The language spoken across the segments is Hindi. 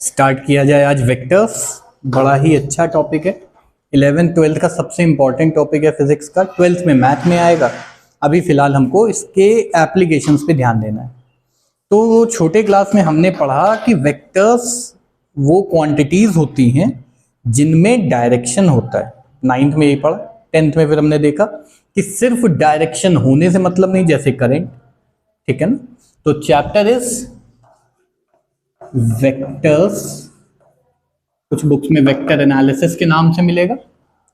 स्टार्ट किया जाए आज वेक्टर्स। बड़ा ही अच्छा टॉपिक है। 11th 12th का सबसे इंपॉर्टेंट टॉपिक है फिजिक्स का। 12th में मैथ में आएगा। अभी फिलहाल हमको इसके एप्लीकेशंस पे ध्यान देना है। तो छोटे क्लास में हमने पढ़ा कि वेक्टर्स वो क्वांटिटीज होती हैं जिनमें डायरेक्शन होता है। 9th में ये पढ़ा। 10th में फिर हमने देखा कि सिर्फ डायरेक्शन होने से मतलब नहीं, जैसे करंट, ठीक है ना। तो चैप्टर इज वेक्टर्स, कुछ बुक्स में वेक्टर एनालिसिस के नाम से मिलेगा,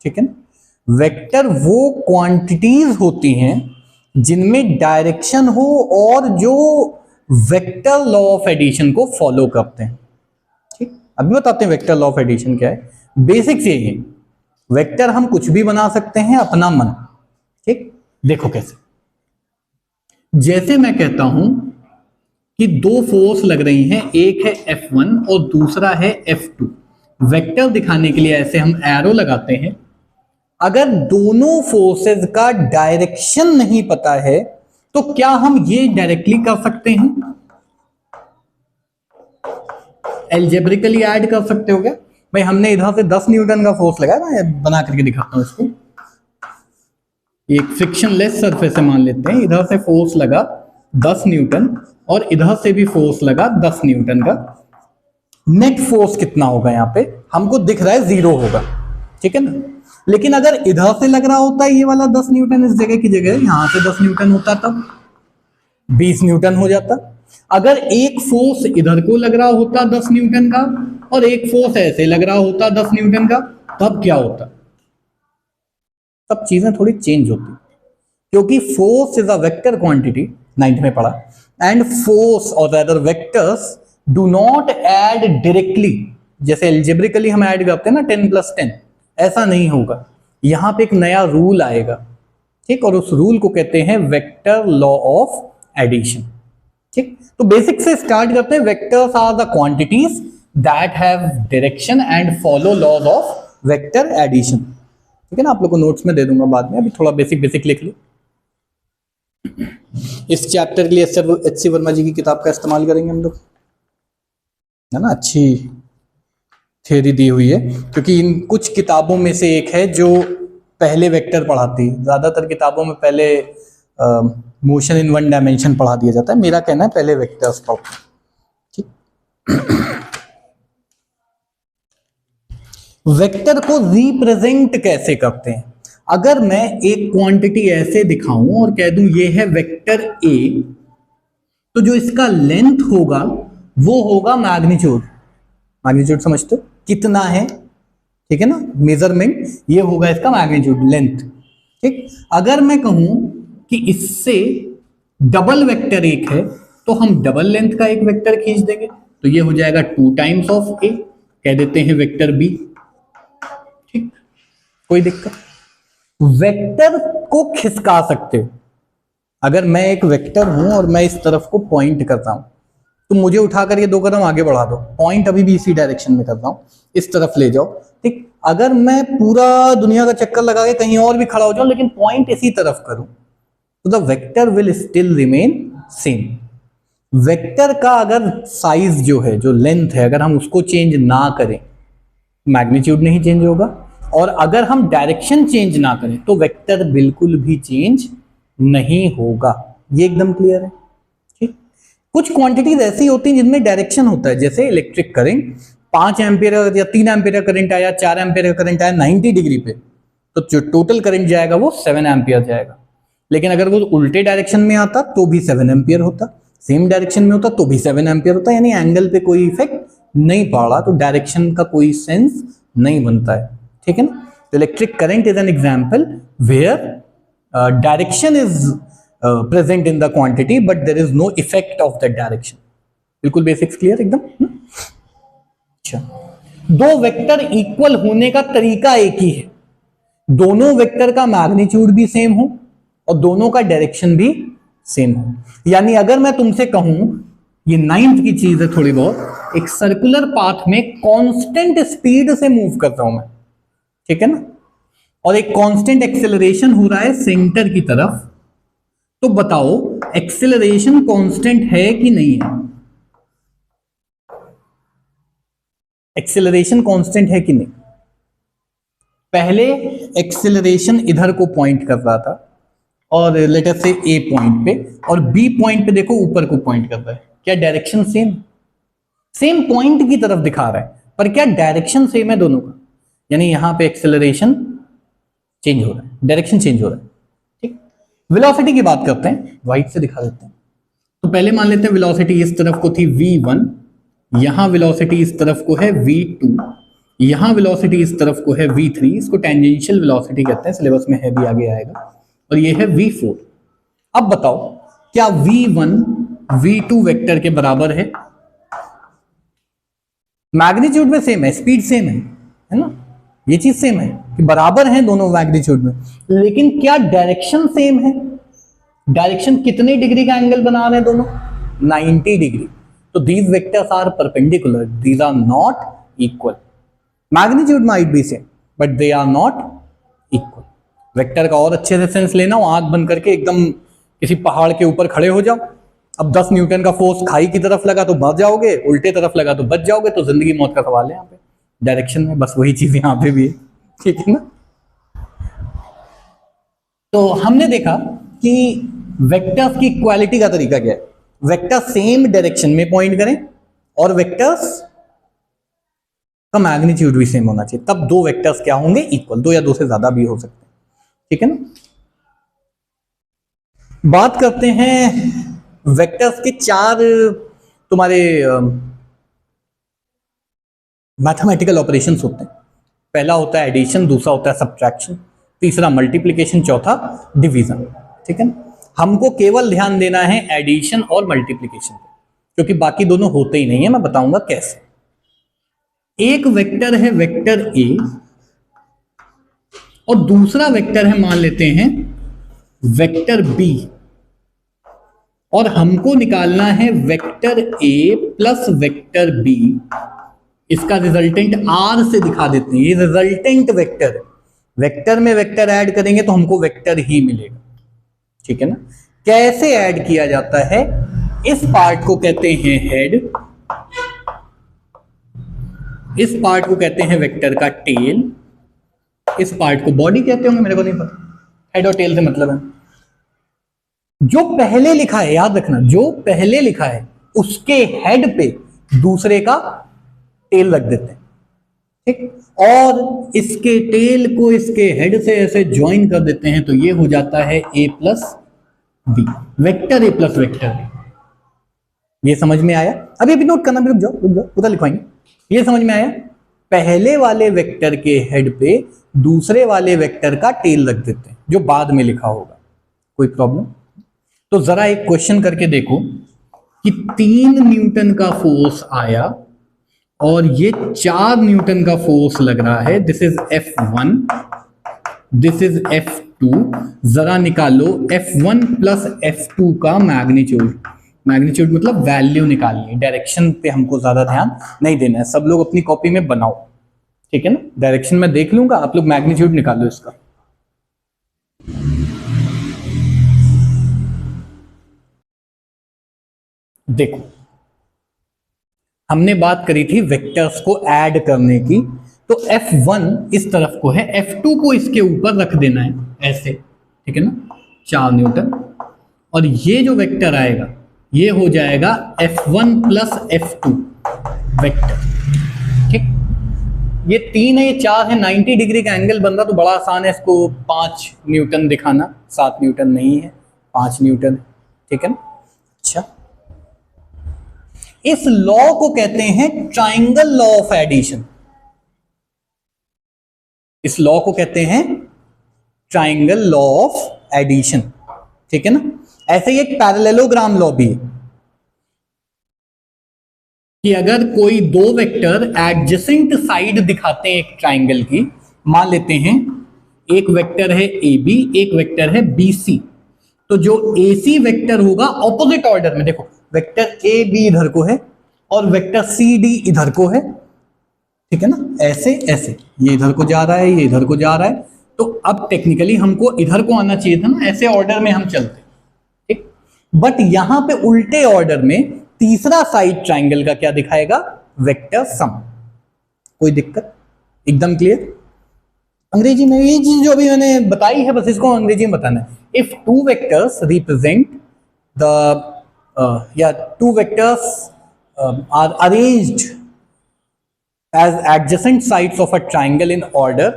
ठीक है ना। वेक्टर वो क्वांटिटीज होती हैं जिनमें डायरेक्शन हो और जो वेक्टर लॉ ऑफ एडिशन को फॉलो करते हैं। ठीक, अभी बताते हैं वेक्टर लॉ ऑफ एडिशन क्या है। बेसिक्स यही है, वेक्टर हम कुछ भी बना सकते हैं अपना मन। ठीक, देखो कैसे। जैसे मैं कहता हूं कि दो फोर्स लग रही हैं, एक है F1 और दूसरा है F2। वेक्टर दिखाने के लिए ऐसे हम एरो लगाते हैं। अगर दोनों फोर्सेस का डायरेक्शन नहीं पता है तो क्या हम ये डायरेक्टली कर सकते हैं? एल्जेब्रिकली ऐड कर सकते हो क्या? भाई हमने इधर से 10 न्यूटन का फोर्स लगाया, मैं बना करके दिखाता हूं इसको। एक फ्रिक्शनलेस सरफेस से मान लेते हैं, इधर से फोर्स लगा 10 न्यूटन और इधर से भी फोर्स लगा 10 न्यूटन का। नेट फोर्स कितना होगा? यहाँ पे हमको दिख रहा है 0 होगा, ठीक है ना। लेकिन अगर इधर से लग रहा होता है ये वाला 10 न्यूटन, इस जगह की जगह यहां से 10 न्यूटन होता तब 20 न्यूटन हो जाता। अगर एक फोर्स इधर को लग रहा होता 10 न्यूटन का और एक फोर्स ऐसे लग रहा होता 10 न्यूटन का, तब क्या होता? तब चीजें थोड़ी चेंज होती, क्योंकि force is a vector quantity, 9th में पढ़ा, एंड फोर्स और rather vectors do not add directly. जैसे एल्जेब्रिकली हम ऐड करते हैं ना 10 + 10, ऐसा नहीं होगा। यहां पे एक नया रूल आएगा, ठीक, और उस रूल को कहते हैं वेक्टर लॉ ऑफ एडिशन। ठीक, तो बेसिक से स्टार्ट करते हैं। Vectors are the quantities that have direction and follow laws of vector addition. ठीक है ना, आप लोग को नोट्स में दे दूंगा बाद में, अभी थोड़ा बेसिक लिख लो। इस चैप्टर के लिए एच.सी. वर्मा जी की किताब का इस्तेमाल करेंगे हम लोग, है ना। अच्छी थ्योरी दी हुई है, क्योंकि इन कुछ किताबों में से एक है जो पहले वेक्टर पढ़ाती है। ज्यादातर किताबों में पहले मोशन इन वन डायमेंशन पढ़ा दिया जाता है। मेरा कहना है पहले वेक्टर्स पढ़ो, ठीक। वेक्टर को रिप्रेजेंट कैसे करते हैं? अगर मैं एक क्वांटिटी ऐसे दिखाऊं और कह दूं ये है वेक्टर ए, तो जो इसका लेंथ होगा वो होगा मैग्नीट्यूड। मैग्नीट्यूड समझते हो कितना है, ठीक है ना, मेजरमेंट, ये होगा इसका मैग्नीट्यूड, लेंथ। ठीक, अगर मैं कहूं कि इससे डबल वेक्टर एक है तो हम डबल लेंथ का एक वेक्टर खींच देंगे, तो ये हो जाएगा 2 टाइम्स ऑफ ए, कह देते हैं वेक्टर बी। ठीक, कोई दिक्कत? वेक्टर को खिसका सकते हो। अगर मैं एक वेक्टर हूं और मैं इस तरफ को पॉइंट करता हूं, तो मुझे उठाकर ये 2 कदम आगे बढ़ा दो, पॉइंट अभी भी इसी डायरेक्शन में कर रहा हूं, इस तरफ ले जाओ। ठीक, अगर मैं पूरा दुनिया का चक्कर लगा के कहीं और भी खड़ा हो जाऊं लेकिन पॉइंट इसी तरफ करूं, तो the vector will still remain same. Vector का अगर साइज जो है, जो लेंथ है, अगर हम उसको चेंज ना करें, मैग्नीट्यूड नहीं चेंज होगा, और अगर हम डायरेक्शन चेंज ना करें तो वेक्टर बिल्कुल भी चेंज नहीं होगा। ये एकदम क्लियर है, ठीक। कुछ क्वांटिटीज ऐसी होती हैं जिनमें डायरेक्शन होता है, जैसे इलेक्ट्रिक करंट। 5 एम्पियर या 3 एम्पियर करंट आया, 4 एम्पियर करंट आया 90 डिग्री पे, तो जो टोटल करंट जाएगा वो 7 एम्पियर जाएगा। लेकिन अगर वो उल्टे डायरेक्शन में आता तो भी 7 एम्पियर होता, सेम डायरेक्शन में होता तो भी 7 एम्पियर होता। यानी एंगल पे कोई इफेक्ट नहीं पड़ रहा, तो डायरेक्शन का कोई सेंस नहीं बनता है, ठीक है ना। तो electric current is an example where direction is present in the quantity but there is no effect of that direction. बिल्कुल बेसिक्स क्लियर एकदम। अच्छा, दो वेक्टर इक्वल होने का तरीका एक ही है, दोनों वेक्टर का मैग्नीट्यूड भी सेम हो और दोनों का डायरेक्शन भी सेम हो। यानी अगर मैं तुमसे कहूं, ये 9th की चीज है थोड़ी बहुत, एक सर्कुलर पाथ में कांस्टेंट स्पीड से मूव कर रहा हूं मैं, ठीक है ना, और एक कांस्टेंट एक्सेलरेशन हो रहा है सेंटर की तरफ, तो बताओ एक्सेलरेशन कांस्टेंट है कि नहीं है? एक्सेलरेशन कांस्टेंट है कि नहीं? पहले एक्सेलरेशन इधर को पॉइंट कर रहा था और लेटर से ए पॉइंट पे, और बी पॉइंट पे देखो ऊपर को पॉइंट कर रहा है। क्या डायरेक्शन सेम? सेम पॉइंट की तरफ दिखा रहा है, पर क्या डायरेक्शन सेम है दोनों का? यानी यहां पे एक्सेलरेशन चेंज हो रहा है, डायरेक्शन चेंज हो रहा है। ठीक, वेलोसिटी की बात करते हैं, व्हाइट से दिखा देते हैं। तो पहले मान लेते हैं वेलोसिटी इस तरफ को थी v1, यहां वेलोसिटी इस तरफ को है v2, यहां वेलोसिटी इस तरफ को है v3, इसको टेंजेंशियल वेलोसिटी कहते हैं, सिलेबस में है भी आगे आएगा, और ये है v4। अब बताओ क्या v1 v2 वेक्टर के बराबर है? मैग्नीट्यूड में सेम है, स्पीड सेम है ना, ये चीज सेम है कि बराबर है दोनों मैग्नीट्यूड में, लेकिन क्या डायरेक्शन सेम है? डायरेक्शन कितने डिग्री का एंगल बना रहे हैं दोनों? 90 डिग्री। तो these vectors are perpendicular, these are not equal. Magnitude might be same but they are not equal. Vector का और अच्छे से सेंस लेना हो, आंख बंद करके एकदम किसी पहाड़ के ऊपर खड़े हो जाओ, अब 10 न्यूटन का फोर्स खाई की तरफ लगा तो मर जाओगे, उल्टे तरफ लगा तो बच जाओगे, तो जिंदगी मौत का सवाल है यहाँ पे डायरेक्शन में। बस वही चीज यहाँ पे भी है, ठीक है ना। तो हमने देखा कि वेक्टर्स की इक्वालिटी का तरीका क्या है, वेक्टर सेम डायरेक्शन में पॉइंट करें और वेक्टर्स का मैग्नीट्यूड भी सेम होना चाहिए, तब दो वेक्टर्स क्या होंगे? इक्वल। दो या दो से ज्यादा भी हो सकते हैं, ठीक है ना। बात करते हैं वेक्टर्स के चार तुम्हारे मैथमेटिकल ऑपरेशंस होते हैं। पहला होता है एडिशन, दूसरा होता है सब्ट्रैक्शन, तीसरा मल्टीप्लिकेशन, चौथा डिवीजन, ठीक है ना। हमको केवल ध्यान देना है एडिशन और मल्टीप्लिकेशन पे, क्योंकि बाकी दोनों होते ही नहीं है, मैं बताऊंगा कैसे। एक वेक्टर है वेक्टर ए और दूसरा वेक्टर है मान लेते हैं वेक्टर बी, और हमको निकालना है वेक्टर ए प्लस वेक्टर बी, इसका रिजल्टेंट आर से दिखा देते हैं। ये रिजल्टेंट वेक्टर है, वेक्टर में वेक्टर ऐड करेंगे तो हमको वेक्टर ही मिलेगा, ठीक है ना। कैसे ऐड किया जाता है? इस पार्ट को कहते हैं हेड, इस पार्ट को कहते हैं वेक्टर का टेल, इस पार्ट को बॉडी कहते होंगे, मेरे को नहीं पता, हेड और टेल से मतलब है। जो पहले लिखा है, याद रखना, जो पहले लिखा है उसके हेड पे दूसरे का टेल रख देते हैं, ठीक, और इसके टेल को इसके हेड से ऐसे ज्वाइन कर देते हैं, तो ये हो जाता है A plus B, vector A plus vector B. ये समझ में आया? अभी अभी नोट करना, भी रुक जाओ उधर लिखवाएंगे। ये समझ में आया? पहले वाले वेक्टर के हेड पे दूसरे वाले वेक्टर का टेल रख देते हैं, जो बाद में लिखा होगा। कोई प्रॉब्लम? तो जरा एक क्वेश्चन करके देखो कि 3 न्यूटन का फोर्स आया और ये 4 न्यूटन का फोर्स लग रहा है, this is F1, this is F2। जरा निकालो F1 प्लस F2 का मैग्नीट्यूड। मैग्नीट्यूड मतलब वैल्यू निकालनी है, डायरेक्शन पे हमको ज्यादा ध्यान नहीं देना है। सब लोग अपनी कॉपी में बनाओ, ठीक है ना। डायरेक्शन में देख लूंगा, आप लोग मैग्नीट्यूड निकालो इसका। देखो, हमने बात करी थी वेक्टर्स को ऐड करने की, तो F1 इस तरफ को है, F2 को इसके ऊपर रख देना है ऐसे, ठीक है ना, 4 न्यूटन, और ये जो वेक्टर आएगा ये हो जाएगा F1 प्लस F2 वेक्टर, ठीक। ये 3 है, ये 4 है, 90 डिग्री का एंगल बन रहा, तो बड़ा आसान है इसको 5 न्यूटन दिखाना, 7 न्यूटन नहीं है, 5 न्यूटन, ठीक है ना। अच्छा, इस लॉ को कहते हैं ट्राइंगल लॉ ऑफ एडिशन, इस लॉ को कहते हैं ट्राइंगल लॉ ऑफ एडिशन, ठीक है ना। ऐसे ही एक पैरेललोग्राम लॉ भी है कि अगर कोई दो वेक्टर एडजेसेंट साइड दिखाते हैं एक ट्राइंगल की, मान लेते हैं एक वेक्टर है AB, एक वेक्टर है BC, तो जो AC वेक्टर होगा ऑपोजिट ऑर्डर में, देखो वेक्टर AB इधर को है और वेक्टर CD इधर को है, ठीक है ना, ऐसे ऐसे, ये इधर को जा रहा है, ये इधर को जा रहा है, तो अब टेक्निकली हमको इधर को आना चाहिए था ना, ऐसे ऑर्डर में हम चलते, ठीक। बट यहां पे उल्टे ऑर्डर में तीसरा साइड ट्राइंगल का क्या दिखाएगा? वेक्टर सम, कोई दिक्कत? एकदम क्लियर? अंग्रेजी में ये चीज जो अभी मैंने बताई है बस इसको अंग्रेजी में बताना है. If two vectors represent two vectors are arranged as adjacent sides of a triangle in order,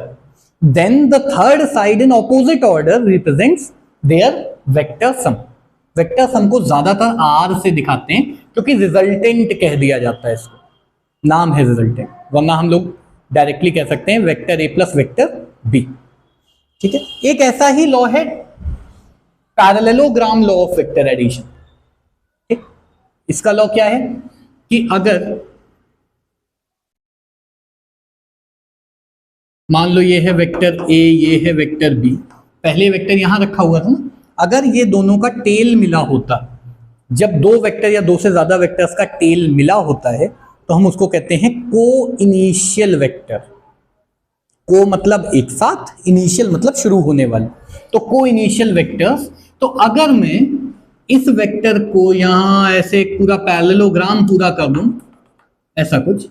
then the third side in opposite order represents their vector sum. Vector sum को ज्यादातर आर से दिखाते हैं क्योंकि रिजल्टेंट कह दिया जाता है इसको, नाम है रिजल्टेंट, वरना हम लोग डायरेक्टली कह सकते हैं वेक्टर ए प्लस वेक्टर बी. ठीक है. एक ऐसा ही लॉ है parallelogram law of vector addition. ठीक. इसका लॉ क्या है कि अगर मान लो ये है वेक्टर ए, ये है वेक्टर बी, पहले वेक्टर यहां रखा हुआ था ना, अगर ये दोनों का टेल मिला होता, जब दो वेक्टर या दो से ज्यादा वेक्टर्स का टेल मिला होता है तो हम उसको कहते हैं को इनिशियल वेक्टर. को मतलब एक साथ, इनिशियल मतलब शुरू होने वाले, तो को इनिशियल वेक्टर्स. तो अगर मैं इस वेक्टर को यहां ऐसे पूरा पैरेललोग्राम पूरा कर दूं ऐसा कुछ,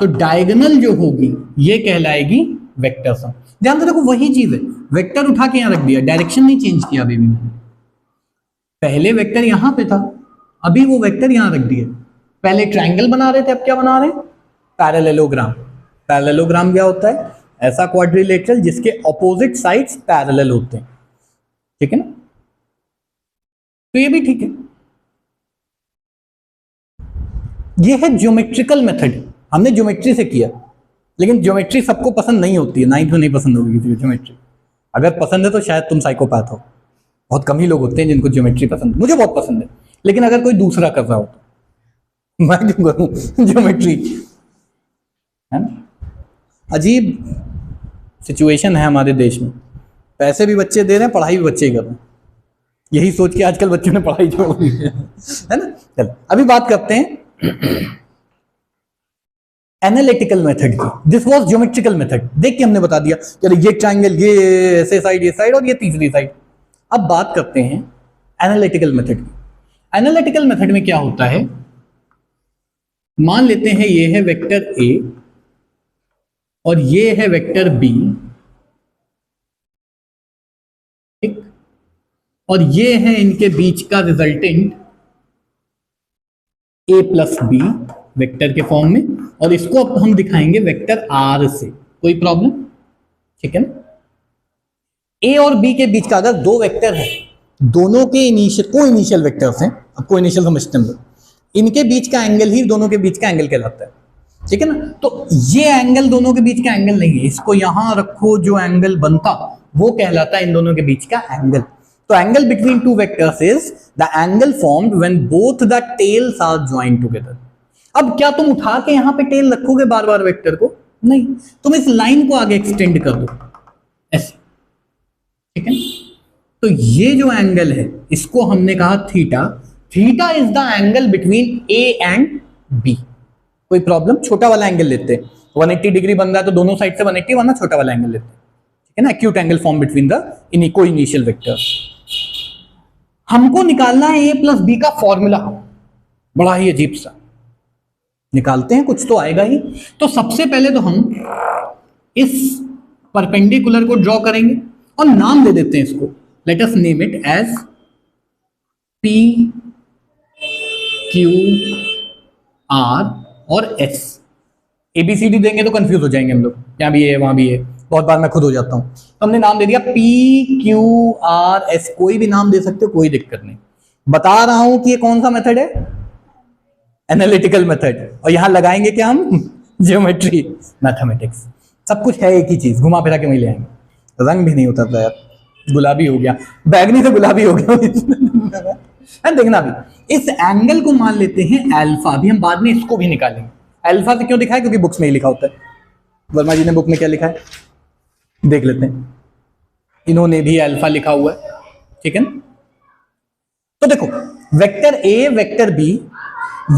तो डायगोनल जो होगी ये कहलाएगी वेक्टर सम. ध्यान से देखो वही चीज है, वेक्टर उठा के यहां रख दिया, डायरेक्शन नहीं चेंज किया अभी भी मैंने. पहले वेक्टर यहां पे था, अभी वो वेक्टर यहां रख दिए. पहले ट्रायंगल बना रहे थे, अब क्या बना रहे हैं? पैरेललोग्राम. पैरेललोग्राम क्या होता है? ऐसा क्वाड्रिलेटरल जिसके ऑपोजिट साइड्स पैरेलल होते हैं. ठीक है ना? तो ये भी ठीक है. ये है ज्योमेट्रिकल मेथड. हमने ज्योमेट्री से किया, लेकिन ज्योमेट्री सबको पसंद नहीं होती है. नाइन्थ में नहीं पसंद होगी किसी को ज्योमेट्री. अगर पसंद है तो शायद तुम साइकोपैथ हो. बहुत कम ही लोग होते हैं जिनको ज्योमेट्री पसंद है. मुझे बहुत पसंद है, लेकिन अगर कोई दूसरा कर रहा हो तो मैं क्यों करूं ज्योमेट्री, है ना? अजीब सिचुएशन है हमारे देश में. पैसे भी बच्चे दे रहे हैं, पढ़ाई भी बच्चे ही कर रहे हैं. यही सोच के आजकल बच्चों ने पढ़ाई छोड़ दी है ना? चल अभी बात करते हैं एनालिटिकल मेथड की. This was geometrical method. देख के हमने बता दिया चलो ये ट्रायंगल, ये ऐसे साइड, ये साइड और ये तीसरी साइड. अब बात करते हैं एनालिटिकल मेथड की. एनालिटिकल मेथड में क्या होता है, मान लेते हैं ये है वेक्टर ए और ये है वेक्टर बी. ठीक. और ये है इनके बीच का रिजल्टेंट ए प्लस बी वेक्टर के फॉर्म में, और इसको अब हम दिखाएंगे वेक्टर आर से. कोई प्रॉब्लम? ठीक है ना? ए और बी के बीच का अगर दो वेक्टर है, दोनों के इनिशियल को इनिशियल वेक्टर्स हैं, अब को इनिशियल समझते हैं, इनके बीच का एंगल ही दोनों के बीच का एंगल कहलाता है. ठीक है ना? तो ये एंगल दोनों के बीच का एंगल नहीं है, इसको यहां रखो, जो एंगल बनता वो कहलाता है इन दोनों के बीच का एंगल. तो angle between two vectors is the angle formed when both the tails are joined together. अब क्या तुम उठा के यहां पे टेल रखोगे बार बार वेक्टर को? नहीं, तुम इस लाइन को आगे एक्सटेंड कर दो ऐसे. ठीक है? तो ये जो एंगल है इसको हमने कहा theta. Theta is the angle between a and b. कोई प्रॉब्लम? छोटा वाला एंगल लेते हैं, 180 डिग्री बन रहा है तो दोनों साइड से 180, वरना छोटा वाला एंगल लेते हैं. ठीक है ना? Acute angle form between the को इनिशियल वेक्टर्स. हमको निकालना है ए प्लस बी का फॉर्मूला. बड़ा ही अजीब सा निकालते हैं, कुछ तो आएगा ही. तो सबसे पहले तो हम इस परपेंडिकुलर को ड्रॉ करेंगे और नाम दे देते हैं इसको. Let us name it as P Q R और एस. एबीसीडी देंगे तो कंफ्यूज हो जाएंगे हम लोग, यहाँ भी है वहां भी है, बहुत बार मैं खुद हो जाता हूं. तो हमने नाम दे दिया पी क्यू आर एस. कोई भी नाम दे सकते हो, कोई दिक्कत नहीं. बता रहा हूं कि ये कौन सा मेथड है? Analytical method. और यहां लगाएंगे क्या हम? Geometry, mathematics. सब कुछ है एक ही चीज, घुमा फिरा के वहीं ले आएंगे. रंग भी नहीं उतरता यार, गुलाबी हो गया, बैगनी से गुलाबी हो गया. देखना भी, इस एंगल को मान लेते हैं अल्फा. अभी हम बाद में इसको भी निकालेंगे. अल्फा से क्यों दिखाया? क्योंकि बुक्स में ही लिखा होता है. वर्मा जी ने बुक में क्या लिखा है देख लेते हैं. इन्होंने भी अल्फा लिखा हुआ है. ठीक है ना? तो देखो वेक्टर ए, वेक्टर बी,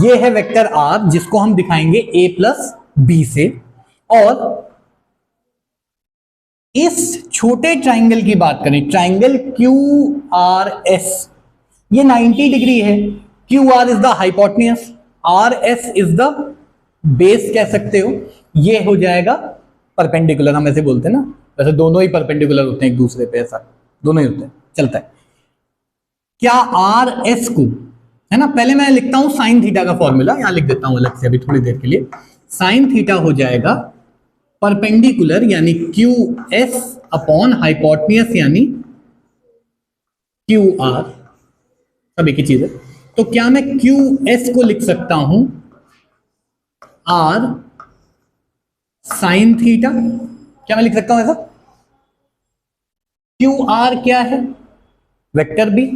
ये है वेक्टर आर जिसको हम दिखाएंगे ए प्लस बी से. और इस छोटे ट्राइंगल की बात करें, ट्राइंगल क्यू आर एस, ये 90 डिग्री है. Q R is the hypotenuse, R S is the base कह सकते हो, ये हो जाएगा परपेंडिकुलर, हम ऐसे बोलते हैं ना, वैसे दोनों ही परपेंडिकुलर होते हैं एक दूसरे पे, ऐसा दोनों ही होते हैं, चलता है। क्या आर एस को, है ना, पहले मैं लिखता हूं साइन थीटा का फॉर्मूला, यहां लिख देता हूं अलग से अभी थोड़ी देर के लिए। साइन थीटा हो जाएगा परपेंडिकुलर यानी क्यू एस अपॉन हाइपोटेन्यूज यानी क्यू आर, सब एक ही चीज है। तो क्या मैं क्यू एस को लिख सकता हूं आर साइन थीटा, क्या मैं लिख सकता हूं ऐसा? क्यू आर क्या है? वेक्टर बी,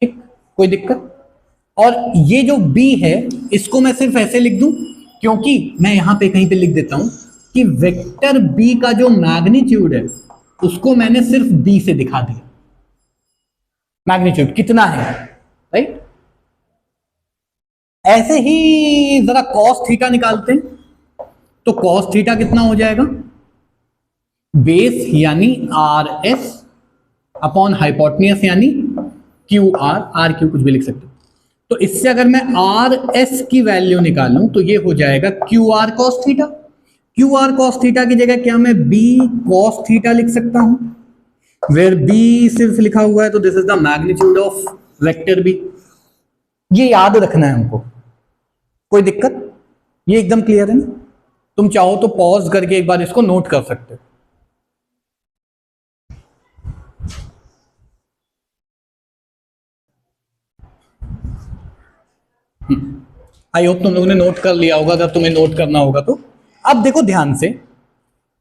ठीक, कोई दिक्कत? और ये जो बी है इसको मैं सिर्फ ऐसे लिख दूं, क्योंकि मैं यहां पे कहीं पे लिख देता हूं कि वेक्टर बी का जो मैग्नीट्यूड है उसको मैंने सिर्फ बी से दिखा दिया, मैग्नीट्यूड कितना है, राइट। ऐसे ही जरा कॉस थीटा निकालते हैं, तो कॉस थीटा कितना हो जाएगा? बेस यानी आर एस अपॉन हाइपोटेन्यूज यानी क्यू आर, आर क्यू कुछ भी लिख सकते हो। तो इससे अगर मैं आर एस की वैल्यू निकालूं तो ये हो जाएगा Q R cos theta. Q R cos theta की जगह क्या मैं बी कॉस थीटा लिख सकता हूं, वेयर बी सिर्फ लिखा हुआ है, तो this is the magnitude of vector B. ये याद रखना है हमको, कोई दिक्कत? ये एकदम क्लियर है ना? तुम चाहो तो पॉज करके एक बार इसको नोट कर सकते हो। आई होप तुम लोगों ने नोट कर लिया होगा, अगर तुम्हें नोट करना होगा तो। अब देखो ध्यान से,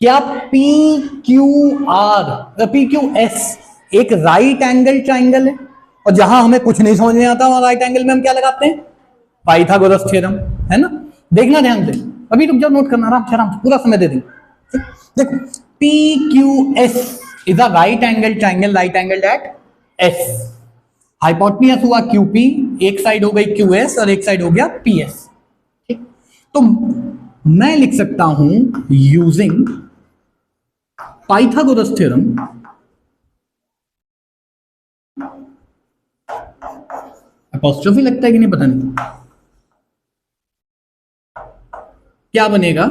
क्या P Q are, P Q S एक राइट एंगल ट्राइंगल है? और जहां हमें कुछ नहीं समझ में आता वहां राइट एंगल में हम क्या लगाते हैं? पाइथागोरस थ्योरम, है ना? देखना ध्यान से, अभी रुक जाओ, नोट करना आराम से पूरा समय दे देंगे। देखो P Q S is a right angle triangle, right angle at S. Hypotenuse हुआ क्यूपी, एक साइड हो गई क्यूएस और एक साइड हो गया पीएस, ठीक। तो मैं लिख सकता हूं यूजिंग पाइथागोरस थ्योरम, अपॉस्ट्रोफी लगता है कि नहीं पता नहीं, क्या बनेगा?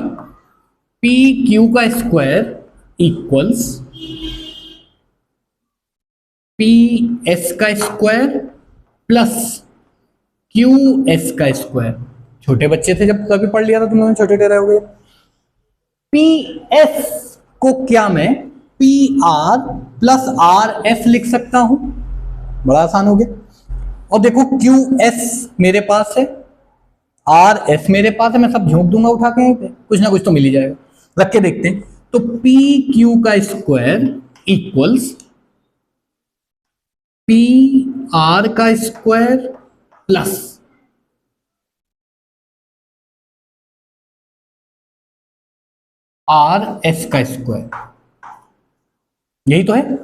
पी क्यू का स्क्वायर इक्वल्स पी एस का स्क्वायर प्लस क्यू एस का स्क्वायर। छोटे बच्चे थे जब तभी पढ़ लिया था तुम लोगों ने, छोटे टेरा हो गए। पी एस को क्या मैं P R plus R S लिख सकता हूं, बड़ा आसान हो गया। और देखो क्यू एस मेरे पास है, आर एस मेरे पास है, मैं सब झोंक दूंगा उठा के, कुछ ना कुछ तो मिल ही जाएगा। रख के देखते हैं, तो पी क्यू का स्क्वायर इक्वल्स पी आर का स्क्वायर प्लस आर एस का स्क्वायर, यही तो है।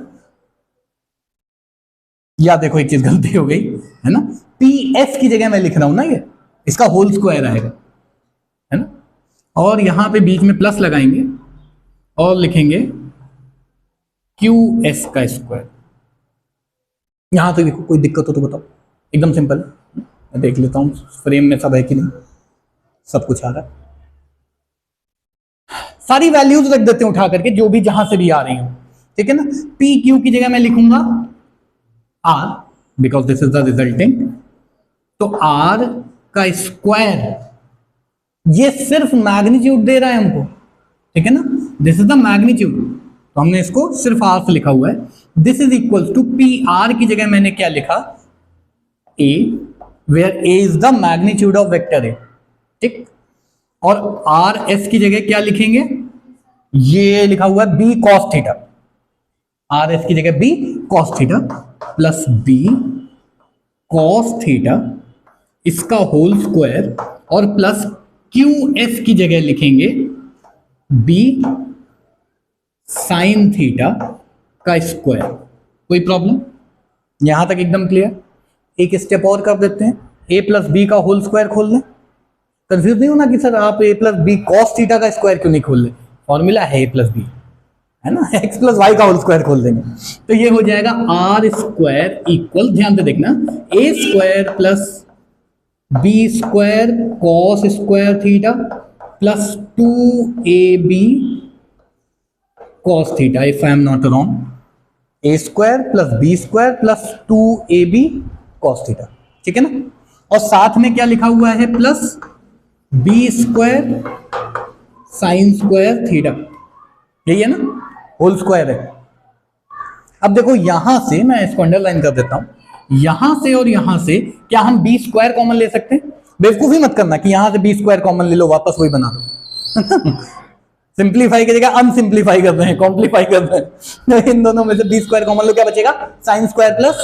या देखो एक चीज गलती हो गई, है ना? पी एस की जगह मैं लिख रहा हूं ना, ये इसका होल स्क्वायर आएगा, है ना? और यहां पे बीच में प्लस लगाएंगे और लिखेंगे क्यू एस का स्क्वायर। यहां तक देखो, कोई दिक्कत हो तो बताओ, एकदम सिंपल है। मैं देख लेता हूं फ्रेम में सब है कि नहीं, सब कुछ आ रहा है। सारी वैल्यूज रख देते हैं उठा करके, जो भी जहां से भी आ रही हो, ठीक है ना? पी क्यू की जगह मैं लिखूंगा r, because this is the resulting. तो आर का स्क्वायर, ये सिर्फ मैग्नीट्यूड दे रहा है हमको, ठीक है ना? दिस इज द मैग्नीट्यूड, तो हमने इसको सिर्फ आर से लिखा हुआ है। This is equal to P R की जगह मैंने क्या लिखा? A, where A is the magnitude of vector A, ठीक। और आर एस की जगह क्या लिखेंगे? ये लिखा हुआ है b cos theta, R S की जगह b cos theta plus b cos theta, इसका होल स्क्वायर, और प्लस क्यू एस की जगह लिखेंगे बी साइन थीटा का स्क्वायर। कोई प्रॉब्लम? यहां तक एकदम क्लियर? एक स्टेप और कर देते हैं, ए प्लस बी का होल स्क्वायर खोल लें। कंफ्यूज नहीं होना कि सर आप ए प्लस बी कॉस थीटा का स्क्वायर क्यों नहीं खोल ले, फॉर्मूला है ए प्लस बी, है ना? एक्स प्लस वाई का होल स्क्वायर खोल देंगे, तो ये हो जाएगा आर स्क्वायर इक्वल, ध्यान से देखना, A square plus B square cos square theta plus 2ab cos theta, if I am not wrong, A square plus B square plus 2ab cos theta, ठीक है ना। और साथ में क्या लिखा हुआ है, plus B square sine square theta, यही है ना, होल स्क्वायर है। अब देखो यहां से मैं इसको अंडरलाइन कर देता हूं, यहां से और यहां से क्या हम बी स्क्वायर कॉमन ले सकते हैं? बेवकूफी मत करना कि यहां से बी स्क्वायर कॉमन ले लो, वापस वही बना दो। सिंप्लीफाई की जगह अनसिंप्लीफाई कर रहे हैं, कॉम्प्लीफाई कर रहे हैं। तो इन दोनों में से बी स्क्वायर कॉमन लो, क्या बचेगा? Sine square plus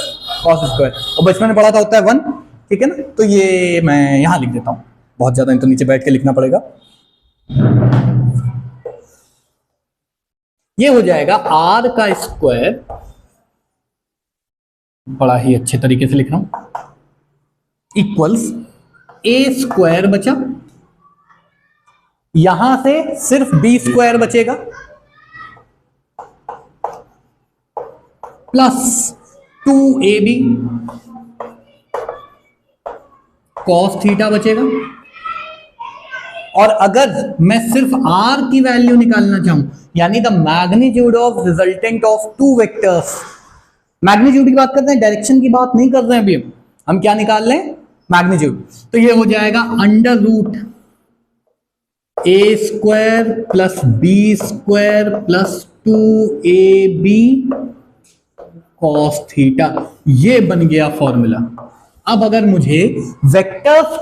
cos square, और बचपन में पढ़ा था होता है 1, ठीक है ना। तो ये मैं यहां लिख देता हूं, बहुत ज्यादा तो नीचे बैठ के लिखना पड़ेगा। ये हो जाएगा आर का स्क्वायर, बड़ा ही अच्छे तरीके से लिख रहा हूं, इक्वल्स ए स्क्वायर बचा, यहां से सिर्फ बी स्क्वायर बचेगा, प्लस 2ab कॉस थीटा बचेगा। और अगर मैं सिर्फ r की वैल्यू निकालना चाहूं, यानी the magnitude of resultant of two vectors, magnitude की बात करते हैं, डायरेक्शन की बात नहीं कर रहे हैं अभी हम क्या निकाल रहे हैं? मैग्नीट्यूड। तो ये हो जाएगा under root A square plus B square plus 2ab cos theta, ये बन गया फॉर्मूला। अब अगर मुझे वेक्टर्स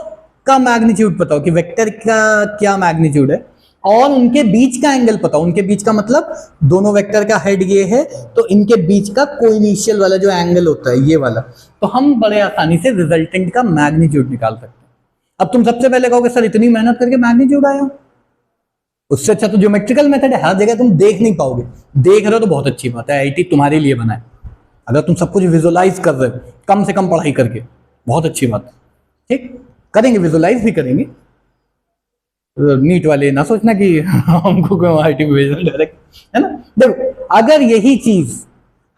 का मैग्नीट्यूड पता हो कि वेक्टर का क्या मैग्नीट्यूड है और उनके बीच का एंगल पता हो, उनके बीच का मतलब दोनों वेक्टर का हेड ये है, तो इनके बीच का कोइनिशियल वाला जो एंगल होता है ये वाला, तो हम बड़े आसानी से रिजल्टेंट का मैग्नीट्यूड निकाल सकते हैं। अब तुम सबसे पहले कहोगे सर इतनी मेहनत करके मैग्नीट्यूड आया, उससे अच्छा तो ज्योमेट्रिकल मेथड है, हर जगह तुम देख नहीं पाओगे। देख रहे हो तो बहुत अच्छी बात है, आईआईटी तुम्हारे लिए बना है। अगर तुम सब कुछ विजुअलाइज कर रहे हो कम से कम पढ़ाई करके, बहुत अच्छी बात है, ठीक, करेंगे, विजुअलाइज भी करेंगे। नीट वाले ना सोचना कि हमको आईटी में भेजना डायरेक्ट, है ना। देखो अगर यही चीज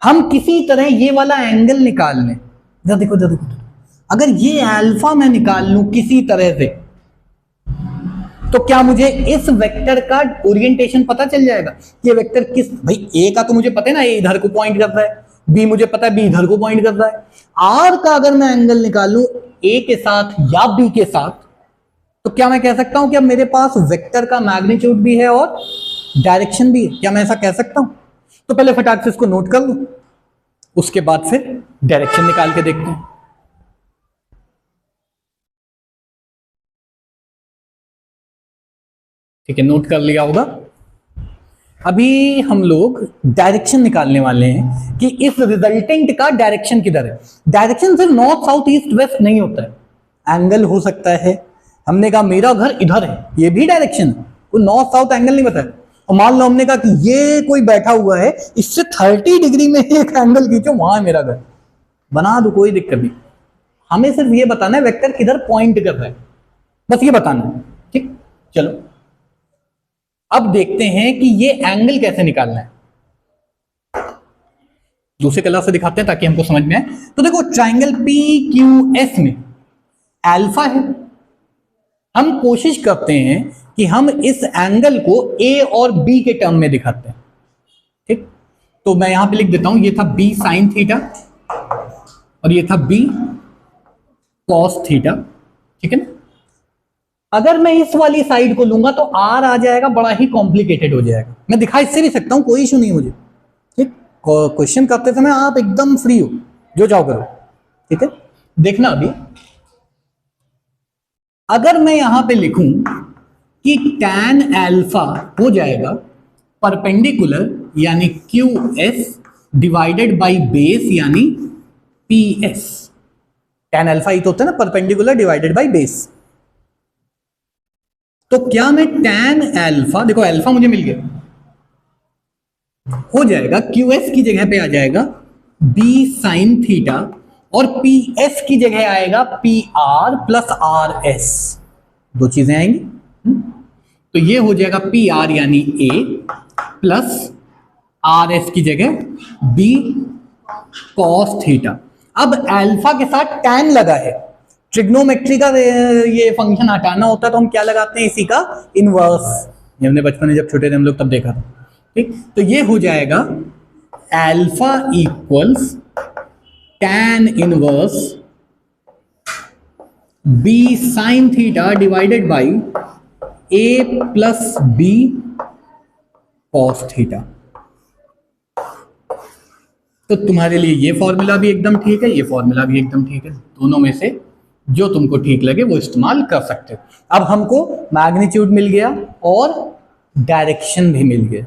हम किसी तरह ये वाला एंगल निकाल लें, देखो अगर ये अल्फा मैं निकाल लूं किसी तरह से, तो क्या मुझे इस वेक्टर का ओरिएंटेशन पता चल जाएगा? ये वेक्टर किस, भाई ए का तो मुझे पता है ना, ए इधर को पॉइंट कर रहा है, बी मुझे पता है बी इधर को पॉइंट कर रहा है। आर का अगर मैं एंगल निकाल लूं ए के साथ या बी के साथ, तो क्या मैं कह सकता हूं कि अब मेरे पास वेक्टर का मैग्नीट्यूड भी है और डायरेक्शन भी है? क्या मैं ऐसा कह सकता हूं? तो पहले फटाक से इसको नोट कर लूं, उसके बाद फिर डायरेक्शन निकाल के देखते हैं। ठीक है, नोट कर लिया होगा। अभी हम लोग डायरेक्शन निकालने वाले हैं कि इस रिजल्टेंट का डायरेक्शन किधर है। डायरेक्शन सिर्फ नॉर्थ साउथ ईस्ट वेस्ट नहीं होता है, एंगल हो सकता है। हमने कहा मेरा घर इधर है, ये भी डायरेक्शन है, कोई नॉर्थ साउथ एंगल नहीं बताया। और मान लो हमने कहा कि ये कोई बैठा हुआ है, इससे 30 डिग्री में एक एंगल खींचो, वहां है मेरा घर, बना दो, कोई दिक्कत नहीं। हमें सिर्फ ये बताना है वेक्टर किधर पॉइंट कर रहा है, बस ये बताना है, ठीक। चलो अब देखते हैं कि ये एंगल कैसे निकालना है, दूसरे कलर से दिखाते हैं ताकि हमको समझ में आए। तो देखो ट्राइंगल PQS में अल्फा है, हम कोशिश करते हैं कि हम इस एंगल को A और B के टर्म में दिखाते हैं, ठीक। तो मैं यहां पे लिख देता हूं, ये था B साइन थीटा और ये था B कॉस थीटा, ठीक है ना। अगर मैं इस वाली साइड को लूंगा तो R आ जाएगा, बड़ा ही कॉम्प्लिकेटेड हो जाएगा। मैं दिखा इससे भी सकता हूं, कोई इशू नहीं मुझे, ठीक। क्वेश्चन करते समय आप एकदम फ्री हो, जो चाहो करो, ठीक है। देखना अभी अगर मैं यहां पे लिखूं कि tan अल्फा हो जाएगा परपेंडिकुलर यानी QS डिवाइडेड बाय बेस यानी PS। tan अल्फा ही तो होता है ना, परपेंडिकुलर डिवाइडेड बाय बेस। तो क्या मैं tan अल्फा, देखो अल्फा मुझे मिल गया, हो जाएगा QS की जगह पे आ जाएगा B साइन थीटा और PS की जगह आएगा PR प्लस RS, दो चीजें आएंगी। तो ये हो जाएगा PR यानी A प्लस RS की जगह B कॉस थीटा। अब अल्फा के साथ tan लगा है, ट्रिग्नोमेट्री का ये फंक्शन हटाना होता है तो हम क्या लगाते हैं, इसी का इनवर्स। ये हमने बचपन में जब छोटे थे हम लोग तब देखा था। ठीक, तो ये हो जाएगा alpha equals tan inverse b sin theta divided by a plus b cos theta. तो तुम्हारे लिए ये फॉर्मूला भी एकदम ठीक है, ये फॉर्मूला भी एकदम ठीक है, दोनों में से जो तुमको ठीक लगे वो इस्तेमाल कर सकते हो। अब हमको मैग्नीट्यूड मिल गया और डायरेक्शन भी मिल गया।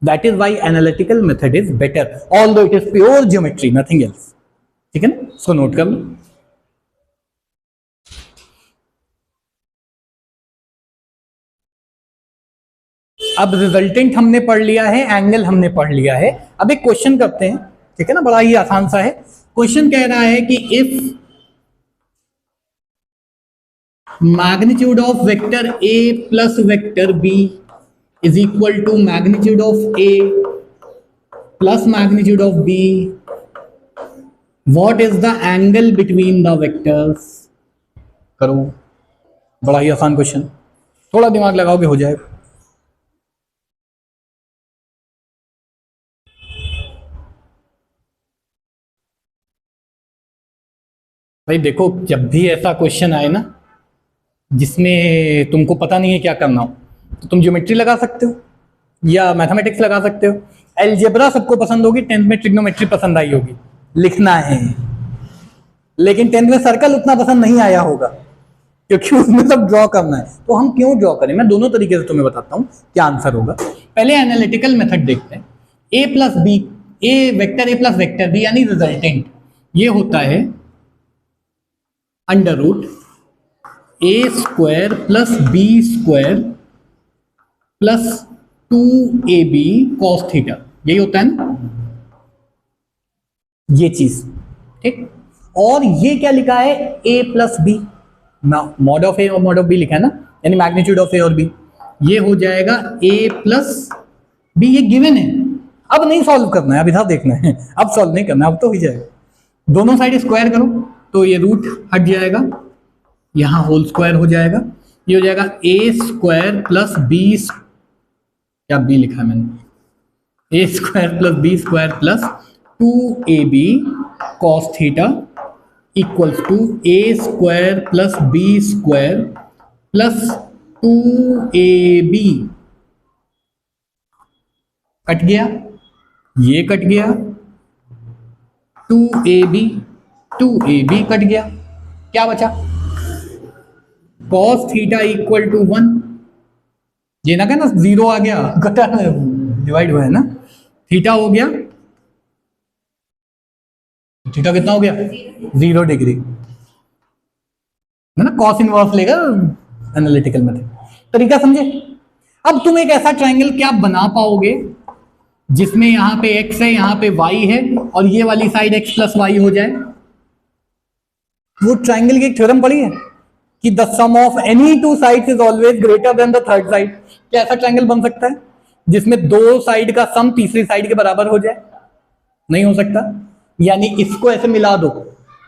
That is why analytical method is better, although it is pure geometry, nothing else. ठीक है ना, इसको नोट कर लो। अब रिजल्टेंट हमने पढ़ लिया है, एंगल हमने पढ़ लिया है। अब एक क्वेश्चन करते हैं, ठीक है ना, बड़ा ही आसान सा है। क्वेश्चन कह रहा है कि if magnitude of vector A plus vector B is equal to magnitude of A plus magnitude of B, what is the angle between the vectors? करो, बड़ा ही आसान क्वेश्चन, थोड़ा दिमाग लगाओगे हो जाएगा। भाई देखो, जब भी ऐसा क्वेश्चन आए ना जिसमें तुमको पता नहीं है क्या करना हो, तो तुम ज्योमेट्री लगा सकते हो या मैथमेटिक्स लगा सकते हो। अलजेब्रा सबको पसंद होगी, 10th में ट्रिग्नोमेट्री पसंद आई होगी, लिखना है। लेकिन 10th में सर्कल उतना पसंद नहीं आया होगा क्योंकि उसमें सब ड्रॉ करना है। तो हम क्यों ड्रॉ करें, मैं दोनों तरीके से तुम्हें बताता हूं क्या आंसर होगा। पहले एनालिटिकल मेथड देखते हैं। A plus B, A vector A plus vector B यानी रिजल्टेंट, ये होता है under root A square plus B square plus 2ab cos theta, यही होता है ना ये चीज। ठीक, और ये क्या लिखा है, a plus B, mod of A और मॉड ऑफ बी लिखा है ना, यानी मैग्नीट्यूड ऑफ ए और बी। ये हो जाएगा a प्लस बी, ये गिवन है, अब नहीं सॉल्व करना है, अब इधर देखना है, अब सॉल्व नहीं करना, अब तो ही जाएगा। दोनों साइड स्क्वायर करो तो ये रूट हट जाएगा, यहां होल स्क्वायर हो जाएगा, ये हो जाएगा ए स्क्वायर प्लस बी, क्या बी लिखा है मैंने, A square plus B square plus 2ab cos theta equals to A square plus B square plus 2ab, cut गया, ये कट गया, 2ab कट गया, क्या बचा, cos थीटा इक्वल टू 1, ये ना कहना 0 आ गया, कटा डिवाइड हुआ है ना, थीटा हो गया, थीटा कितना हो गया 0 डिग्री है ना। cos इनवर्स लेगा एनालिटिकल मेथड, तरीका समझे। अब तुम एक ऐसा ट्रायंगल क्या बना पाओगे जिसमें यहां पे x है, यहां पे y है और ये वाली साइड x प्लस वाई हो जाए। वो ट्रायंगल की एक थ्योरम पढ़ी है कि the sum of any two sides is always greater than the third side. क्या ऐसा ट्रायंगल बन सकता है जिसमें दो साइड का सम तीसरी साइड के बराबर हो जाए? नहीं हो सकता। यानी इसको ऐसे मिला दो,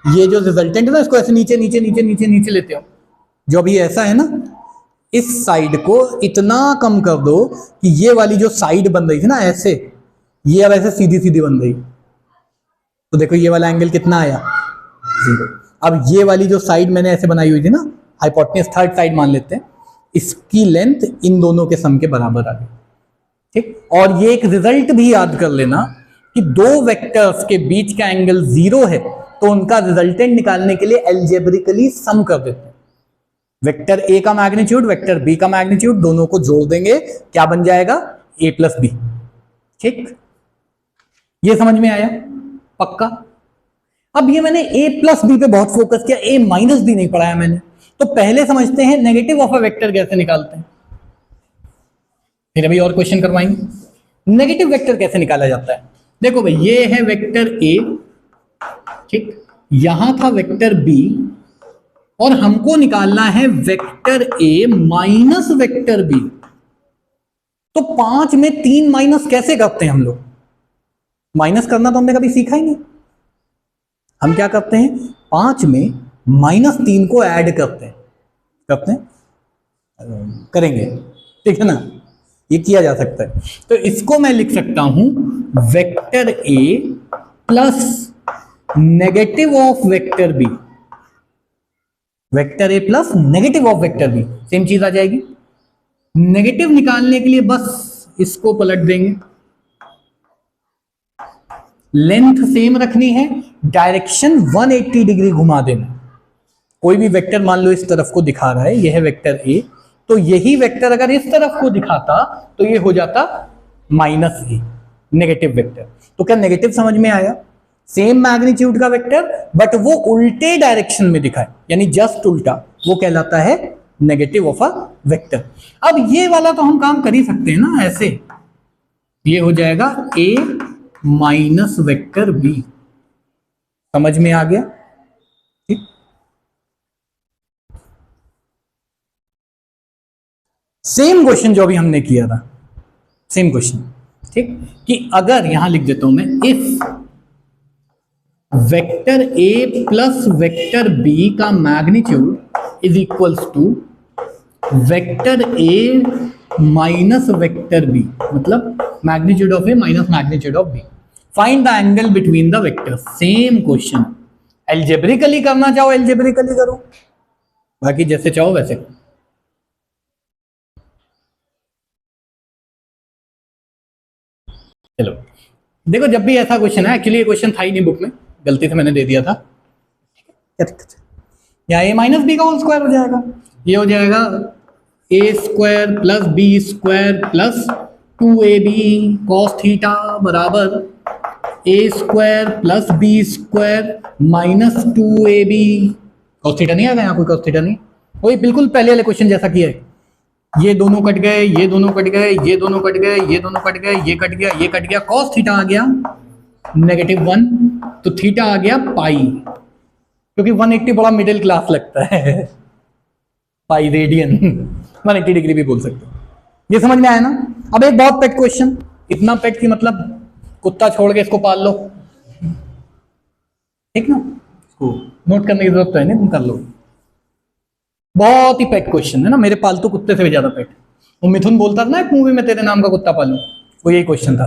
ये जो रिजल्टेंट है ना, इसको ऐसे नीचे नीचे नीचे नीचे नीचे लेते हो, जो अभी ऐसा है ना, इस साइड को इतना कम कर दो कि ये वाली जो साइड बन रही थी ना ऐसे, ये अब ऐसे सीधी सीधी बन रही। तो देखो ये वाला एंगल कितना आया, 0। अब ये वाली जो साइड मैंने ऐसे बनाई हुई थी ना, हाइपोटेन्यूज थर्ड साइड मान लेते हैं, इसकी लेंथ इन दोनों के सम के बराबर आ गई। ठीक, और ये एक रिजल्ट भी याद कर लेना कि दो वेक्टर्स के बीच का एंगल 0 है तो उनका रिजल्टेंट निकालने के लिए एल्जेब्रिकली सम कर देते हैं। वेक्टर ए का मैग्नीट्यूड, वेक्टर बी का मैग्नीट्यूड, दोनों को जोड़ देंगे, क्या बन जाएगा, ए प्लस बी। ठीक, ये समझ में आया पक्का। अब ये मैंने ए प्लस बी पे बहुत फोकस किया, ए माइनस बी नहीं पढ़ाया मैंने। तो पहले समझते हैं नेगेटिव ऑफ अ वेक्टर कैसे निकालते हैं, फिर अभी और क्वेश्चन करवाएंगे। नेगेटिव वेक्टर कैसे निकाला जाता है, देखो भाई, ये है वेक्टर ए, ठीक, यहां था वेक्टर बी, और हमको निकालना है vector a minus vector b. तो 5 में 3 माइनस कैसे करते हैं हम लोग? माइनस करना तो हमने कभी सीखा ही नहीं। हम क्या करते हैं, 5 में -3 को ऐड करते हैं करेंगे, ठीक है ना, ये किया जा सकता है। तो इसको मैं लिख सकता हूं vector A plus negative of vector b, vector A plus negative of vector b, same चीज आ जाएगी। नेगेटिव निकालने के लिए बस इसको पलट देंगे, लेंथ सेम रखनी है, डायरेक्शन 180 डिग्री घुमा देना। कोई भी वेक्टर मान लो इस तरफ को दिखा रहा है, यह है वेक्टर ए, तो यही वेक्टर अगर इस तरफ को दिखाता तो ये हो जाता -a, नेगेटिव वेक्टर। तो क्या नेगेटिव समझ में आया? सेम मैग्नीट्यूड का वेक्टर बट वो उल्टे डायरेक्शन में दिखाए, यानी जस्ट उल्टा, वो कहलाता है नेगेटिव ऑफ अ वेक्टर। अब ये वाला तो हम काम कर ही सकते हैं ना, ऐसे ये हो जाएगा a माइनस वेक्टर b, समझ में आ गया? ठीक, सेम क्वेश्चन जो भी हमने किया था, सेम क्वेश्चन, ठीक, कि अगर यहां लिख देता हूं मैं, if vector a plus vector b का magnitude is equals to vector a minus vector b, मतलब magnitude of a minus magnitude of b, find the angle between the vector. Same question, algebraically करना चाहो एल्जेब्रिकली करो, बाकी जैसे चाहो वैसे। चलो देखो, जब भी ऐसा क्वेश्चन है, एक्चुअली ये क्वेश्चन था ही नहीं बुक में, गलती से मैंने दे दिया था, या a माइनस बी का होल स्क्वायर हो जाएगा, ये हो जाएगा a square plus B square plus 2ab cos theta बराबर a square plus B square minus 2ab cos theta. नहीं आएगा यहाँ, कोई कॉस थीटा नहीं, वही बिल्कुल पहले वाले क्वेश्चन जैसा किया है। ये दोनों कट गए, ये दोनों कट गए, ये दोनों कट गए, ये दोनों कट गए, ये कट गया, ये कट गया, कॉस थीटा आ गया -1, तो थीटा आ गया पाई, क्योंकि 180 बड़ा मिडिल क्लास लगता है, पाई रेडियन 180 डिग्री भी बोल सकते हो। ये समझ में आया ना? अब एक बहुत पेट क्वेश्चन, इतना पेट कि मतलब कुत्ता छोड़ के इसको पाल लो, ठीक ना, इसको नोट करने की जरूरत है नहीं, तुम कर लो। बहुत ही पेट क्वेश्चन है ना, मेरे पालतू कुत्ते से भी ज्यादा पेट। वो मिथुन बोलता था ना एक मूवी में, तेरे नाम का कुत्ता पालूं, वो यही क्वेश्चन था।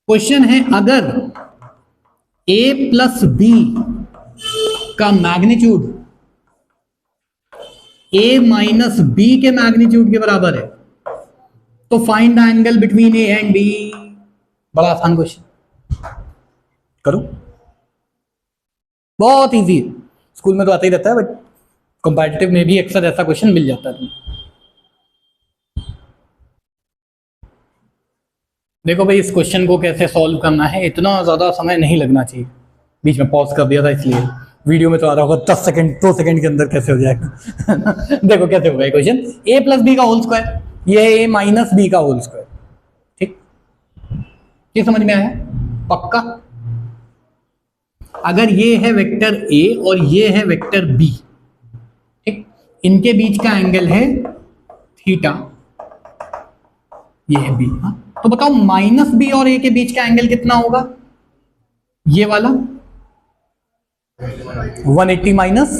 क्वेश्चन है, अगर a प्लस b का मैग्नीट्यूड a माइनस b के मैग्नीट्यूड के बराबर है, तो find the angle between a and b। बड़ा आसान क्वेश्चन, करो, बहुत इजी है, स्कूल में तो आता ही रहता है, बट कंपैरेटिव में भी अक्सर ऐसा क्वेश्चन मिल जाता है तुम्हें। देखो भाई, इस क्वेश्चन को कैसे सॉल्व करना है, इतना ज़्यादा समय नहीं लगना चाहिए, बीच में पॉज कर दिया था इसलिए, वीडियो में तो आ रहा होगा 10 सेकंड 2 सेकंड के अंदर कैसे हो जाएगा। देखो कैसे होगा ये क्वेश्चन, a प्लस बी का होल स्क्वायर, ये है a माइनस बी का होल स्क्वायर, ठीक, ये समझ में आया? पक्का? अगर ये है वेक्टर a और ये है वेक्टर b, ठीक, इनके बीच का एंगल है थीटा, ये है b, हाँ, तो बताओ माइनस बी और a के बीच का एंगल कितना होगा? ये वाला 180 माइनस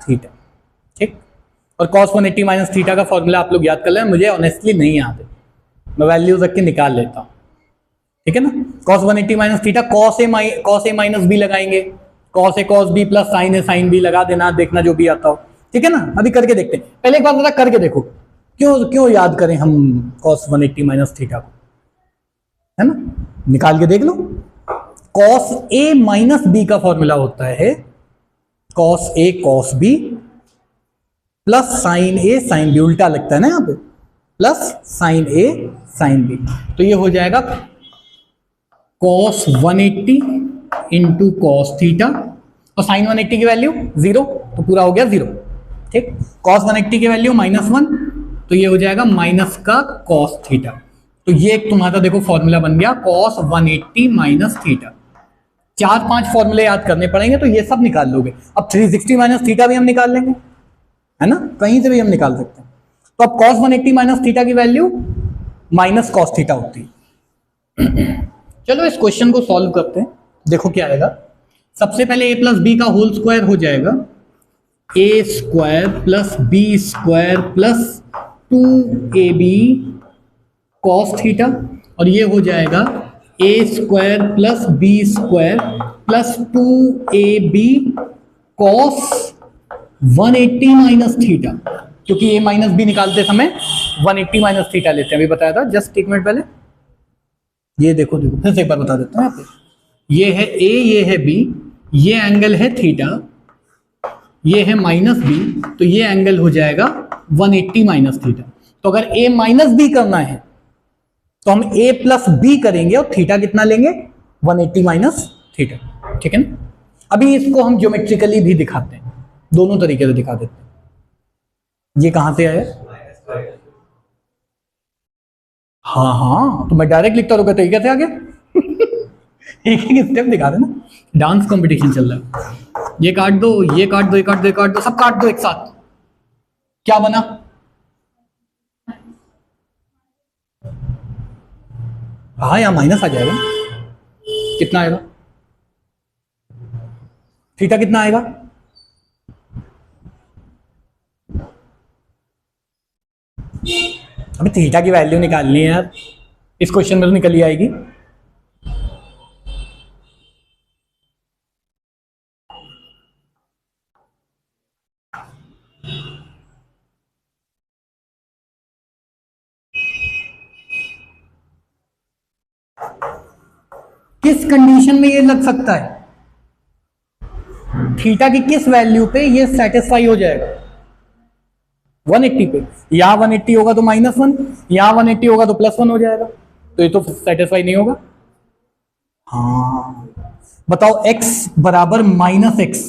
थीटा, ठीक, और cos 180 माइनस थीटा का फॉर्मूला आप लोग याद कर लें, मुझे ऑनेस्टली नहीं याद है, मैं वैल्यूज रख के निकाल लेता हूं, ठीक है ना। cos 180 minus theta, cos a minus b लगाएंगे, cos a cos b plus sin a sin b लगा देना, देखना जो भी आता हो, ठीक है ना। अभी करके देखते हैं, पहले एक बार जरा करके देखो, क्यों याद करें हम cos 180 माइनस थीटा को, है ना, निकाल के देख लो। cos a माइनस बी का फॉर्मूला होता है cos a cos b plus sin a sin b, उल्टा लगता है ना यहाँ पे, plus sin a sin b, तो ये हो जाएगा cos 180 इंटू cos थीटा, और sin 180 की वैल्यू 0, तो पूरा हो गया 0, ठीक। cos 180 की वैल्यू -1, तो ये हो जाएगा माइनस का cos थीटा, तो ये एक तुम्हारा देखो फॉर्मूला बन गया cos 180 माइनस थीटा। 4-5 फॉर्मूले याद करने पड़ेंगे, तो ये सब निकाल लोगे। अब 360 माइनस थीटा भी हम निकाल लेंगे, है ना, कहीं से भी हम निकाल सकते हैं। तो अब cos 180 माइनस थीटा की वैल्यू माइनस cos थीटा होती है। चलो इस क्वेश्चन को सॉल्व करते हैं, देखो क्या आएगा। सबसे पहले ए प्लस बी का होल स्क्वायर हो जाएगा A square plus B square plus 2ab cos theta, और ये हो जाएगा A square plus B square plus 2ab cos 180 minus theta, क्योंकि ए माइनस बी निकालते समय 180 माइनस थीटा लेते हैं, अभी बताया था जस्ट एक मिनट पहले। ये देखो देखो फिर से एक बार बता देता हूँ, ये है ए, ये है बी, ये एंगल है थीटा, ये है माइनस बी, तो ये एंगल हो जाएगा 180 माइनस थीटा। तो अगर ए माइनस बी करना है तो हम ए प्लस बी करेंगे और थीटा कितना लेंगे 180 माइनस थीटा, ठीक है ना। अभी इसको हम ज्योमेट्रिकली भी दिखाते हैं, दोनों तरीके से दिखा देते हैं। ये कहां से आया? हाँ हाँ, तो मैं डायरेक्ट लिखता रहूंगा, तरीके से आ गया। एक एक स्टेप दिखा देना, डांस कंपटीशन चल रहा है। ये काट दो, ये काट दो, ये काट दो, ये काट दो, सब काट दो एक साथ, क्या बना? हाँ, यहां माइनस आ जाएगा, कितना आएगा? थीटा कितना आएगा? अबे थीटा की वैल्यू निकालनी है यार, इस क्वेश्चन में तो निकल ही आएगी। किस कंडीशन में ये लग सकता है? थीटा की किस वैल्यू पे ये सेटिस्फाई हो जाएगा? 180 पे। यहां 180 होगा तो -1, यहां 180 होगा तो +1 हो जाएगा, तो ये तो सेटिस्फाई नहीं होगा। हाँ बताओ, x बराबर -x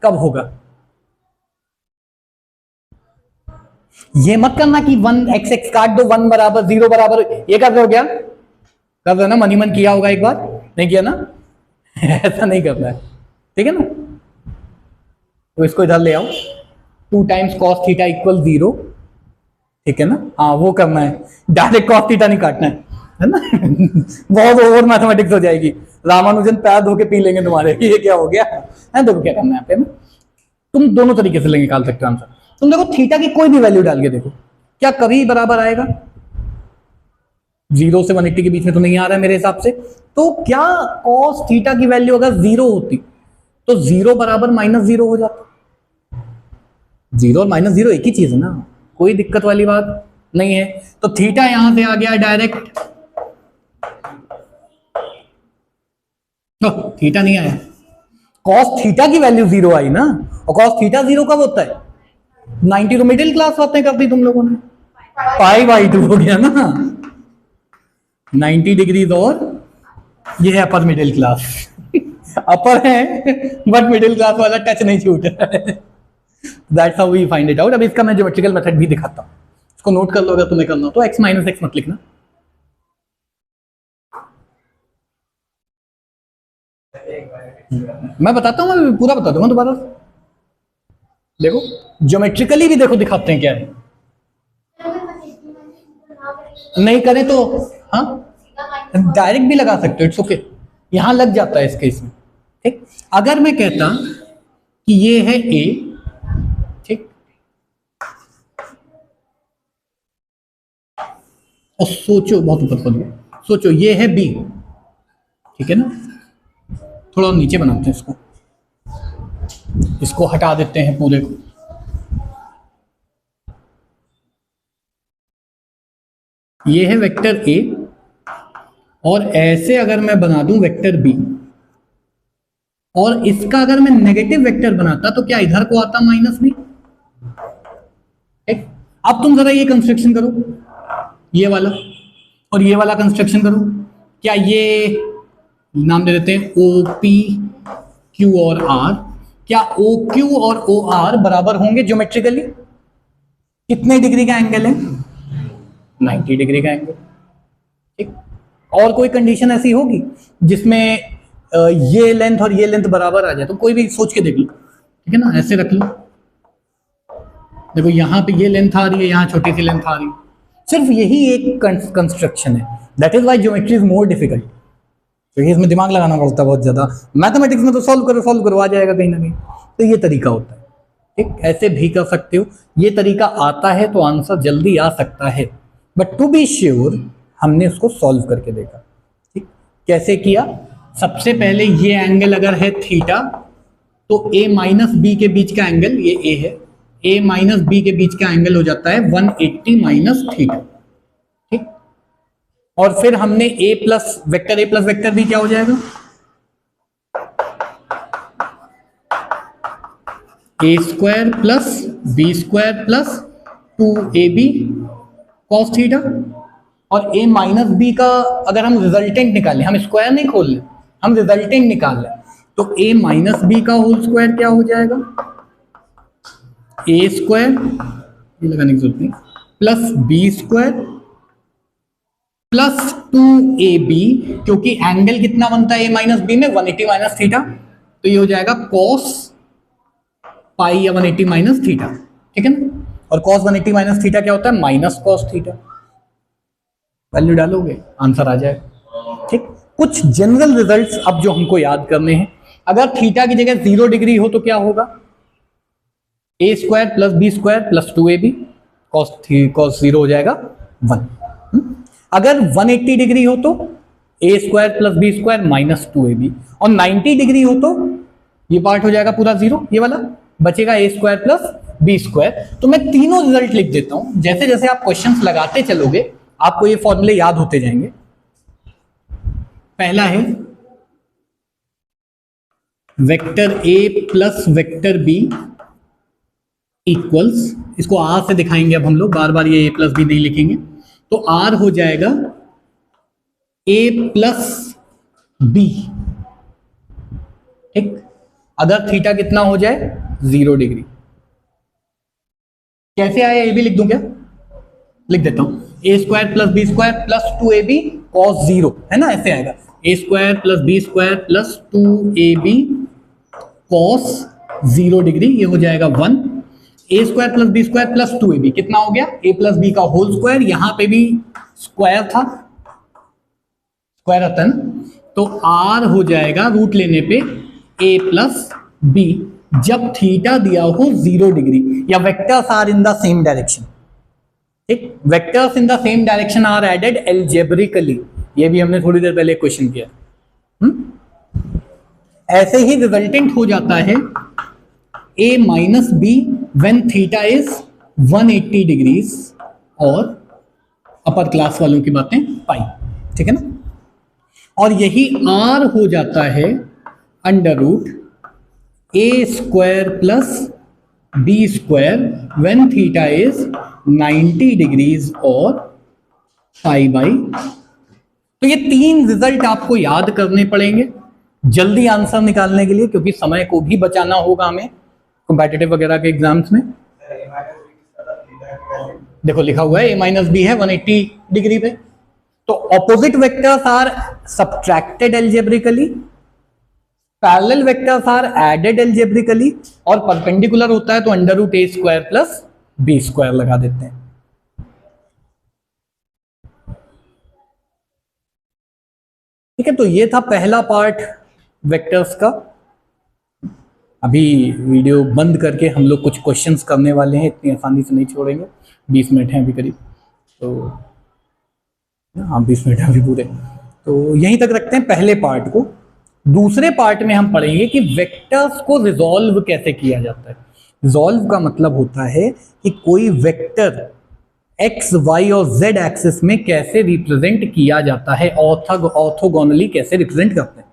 कब होगा? ये मत करना कि 1x काट दो, 1 बराबर 0 बराबर, ये कर दो क्या? कर दो ना, मनी मन किया होगा एक बार, नहीं किया ना? ऐसा नहीं करना है, ठीक है ना। तो इसको इधर ले आओ, 2 टाइम्स कॉस थीटा इक्वल 0, ठीक है ना। हाँ वो करना है, डायरेक्ट कॉस थीटा नहीं काटना है ना। बहुत ओवर मैथमेटिक्स हो जाएगी, रामानुजन पैर धो के पी लेंगे तुम्हारे। ये क्या हो गया है? देखो क्या करना है पे ना, तुम दोनों तरीके से निकाल सकते हो आंसर। तुम देखो थीटा की कोई भी वैल्यू डाल के देखो, क्या कभी बराबर आएगा? 0 से 180 के बीच में तो नहीं आ रहा है मेरे हिसाब से। तो क्या cos थीटा की वैल्यू अगर 0 होती तो 0 बराबर -0 हो जाता? 0 और -0 एक ही चीज है ना, कोई दिक्कत वाली बात नहीं है। तो थीटा यहां से आ गया डायरेक्ट, थीटा नहीं आया, cos थीटा की वैल्यू 0 आई ना। और cos थीटा 0 कब होता है? 90 तो मिडिल क्लास बातें कर दी तुम लोगों ने, π/2 हो गया ना, 90 डिग्रीज, और ये है अपर मिडिल क्लास। अपर है बट मिडिल क्लास वाला टच नहीं छूट रहा है। That's how we find it out. अब इसका मैं ज्योमेट्रिकल मेथड भी दिखाता हूं, इसको नोट कर लो अगर तुम्हें करना हो तो। x - x मत लिखना, मैं बताता हूं, मैं पूरा बता दूंगा दोबारा। देखो ज्योमेट्रिकली भी देखो दिखाते हैं क्या है, नहीं करें तो हाँ डायरेक्ट भी लगा सकते हो, इट्स ओके, यहां लग जाता है इस केस में, ठीक। अगर मैं कहता कि ये है a, ठीक, और सोचो, बहुत ऊपर खोलिए, सोचो ये है b, ठीक है ना। थोड़ा नीचे बनाते हैं इसको हटा देते हैं पूरे को। ये है वेक्टर a, और ऐसे अगर मैं बना दूं वेक्टर b, और इसका अगर मैं नेगेटिव वेक्टर बनाता तो क्या इधर को आता -b, ठीक। अब तुम जरा ये कंस्ट्रक्शन करो, ये वाला और ये वाला कंस्ट्रक्शन करो, क्या ये नाम दे देते हैं OP, Q और R, क्या OQ और OR बराबर होंगे ज्योमेट्रिकली? कितने डिग्री का एंगल है? 90 डिग्री का एंगल, ठीक। और कोई कंडीशन ऐसी होगी जिसमें ये लेंथ और ये लेंथ बराबर आ जाए? तो कोई भी सोच के देख लो, ठीक है ना, ऐसे रख लो। देखो यहां पे ये लेंथ आ रही है, यहां छोटी सी लेंथ आ रही है, सिर्फ यही एक कंस्ट्रक्शन है। That is why geometry is more difficult, क्योंकि इसमें दिमाग लगाना पड़ता है बहुत ज़्यादा। मैथमेटिक्स में तो सॉल्व करो आ जाएगा कहीं ना कहीं। तो ये तरीका होता है, ठीक, ऐसे भी कर सकते हो। ये तरीका आता है तो आंसर जल्दी आ सकता है, बट टू बी श्योर हमने उसको सॉल्व करके देखा। ठीक, कैसे किया? सबसे पहले ये एंगल अगर है थीटा, तो a माइनस बी के बीच का एंगल, ये a है, a माइनस बी के बीच का एंगल हो जाता है 180 माइनस थीटा। ठीक, और फिर हमने a प्लस वेक्टर बी क्या हो जाएगा? a square plus B square plus 2ab cos theta. और a माइनस बी का अगर हम रिजल्टेंट निकालें, हम स्क्वायर नहीं खोल लें, हम रिजल्टेंट निकाल लें, तो a माइनस बी का होल स्क्वायर क्या हो जाएगा? a स्क्वायर, ये लगाने की जरूरत नहीं, plus B square plus 2ab, क्योंकि एंगल कितना बनता है a माइनस बी में? 180 माइनस थीटा, तो ये हो जाएगा कॉस पाई या 180 माइनस थीटा। ठीक है ना? और कॉस 180 माइनस थीटा क्या होता है? Minus cos theta. वैल्यू डालोगे आंसर आ जाएगा। ठीक, कुछ जनरल रिजल्ट्स अब जो हमको याद करने हैं। अगर थीटा की जगह 0 डिग्री हो तो क्या होगा? a square plus B square plus 2ab, cos 0 हो जाएगा 1। अगर 180 डिग्री हो तो a square plus B square minus 2ab, और 90 डिग्री हो तो ये पार्ट हो जाएगा पूरा 0, ये वाला बचेगा a square plus B square. तो मैं तीनों रिजल्ट लिख देता हूं, जैसे जैसे आप क्वेश्चंस लगाते चलोगे आपको ये फॉर्मूले याद होते जाएंगे। पहला है vector a plus vector b equals, इसको r से दिखाएंगे अब हम लोग, बार बार ये a प्लस बी नहीं लिखेंगे, तो r हो जाएगा a प्लस b। ठीक, अगर थीटा कितना हो जाए? 0 डिग्री। कैसे आया ये भी लिख दूं क्या? लिख देता हूं, a square plus B square plus 2ab cos 0, है ना? ऐसे आएगा a square plus B square plus 2ab cos 0 degree, ये हो जाएगा 1। a square plus B square plus 2ab कितना हो गया? a प्लस बी का होल स्क्वायर, यहां पे भी स्क्वायर था, स्क्वायर आता है ना, तो r हो जाएगा रूट लेने पे a प्लस b, जब थीटा दिया हो 0 डिग्री, या vectors are in the same direction. ठीक, vectors in the same direction are added algebraically, ये भी हमने थोड़ी देर पहले क्वेश्चन किया। ऐसे ही रिजल्टेंट हो जाता है a minus b when theta is 180 degrees, और अपर क्लास वालों की बातें पाई। ठीक है ना? और यही r हो जाता है under root a square plus B square when theta is 90 degrees और पाई बाई। तो ये तीन रिजल्ट आपको याद करने पड़ेंगे जल्दी आंसर निकालने के लिए, क्योंकि समय को भी बचाना होगा हमें कॉम्पिटिटिव वगैरह के एग्जाम्स में। देखो लिखा हुआ है a माइनस बी है 180 डिग्री पे, तो opposite vectors are subtracted algebraically, parallel vectors are added algebraically, और परपेंडिकुलर होता है तो under root a square plus B square लगा देते हैं। ठीक है, तो ये था पहला पार्ट वेक्टर्स का। अभी वीडियो बंद करके हम लोग कुछ क्वेश्चंस करने वाले हैं, इतनी आसानी से नहीं छोड़ेंगे, 20 मिनट हैं अभी करीब, तो हाँ 20 मिनट अभी पूरे, तो यहीं तक रखते हैं पहले पार्ट को। दूसरे पार्ट में हम पढ़ेंगे कि वेक्टर्स को रिजॉल्व कैसे किया जाता है। रिजॉल्व का मतलब होता है कि कोई वेक्टर एक्स वाई और जेड एक्सिस में कैसे रिप्रेजेंट किया जाता है, ऑर्थोगोनली कैसे रिप्रेजेंट करते हैं।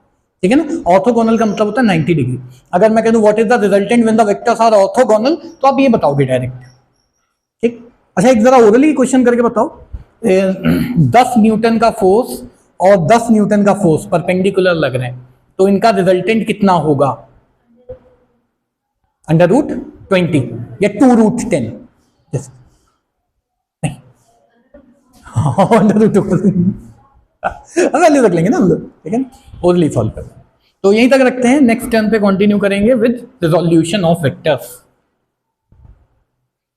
ठीक है ना? ऑर्थोगोनल का मतलब होता है 90 डिग्री। अगर मैं कह दूं what is the resultant when the vectors are orthogonal, तो आप ये बताओगे डायरेक्ट। ठीक, अच्छा एक जरा ओरली क्वेश्चन करके बताओ, 10 न्यूटन का फोर्स और 10 न्यूटन का फोर्स परपेंडिकुलर लग रहे हैं, तो इनका रिजल्टेंट कितना होगा? अंडर रूट 20 या 2 रूट 10? नहीं, अंडर रूट वैल्यू रख लेंगे ना हम लोग। ठीक है, ओरली सॉल्व कर। तो यहीं तक रखते हैं, नेक्स्ट टर्न पे कंटिन्यू करेंगे विद रिजोल्यूशन ऑफ वेक्टर्स।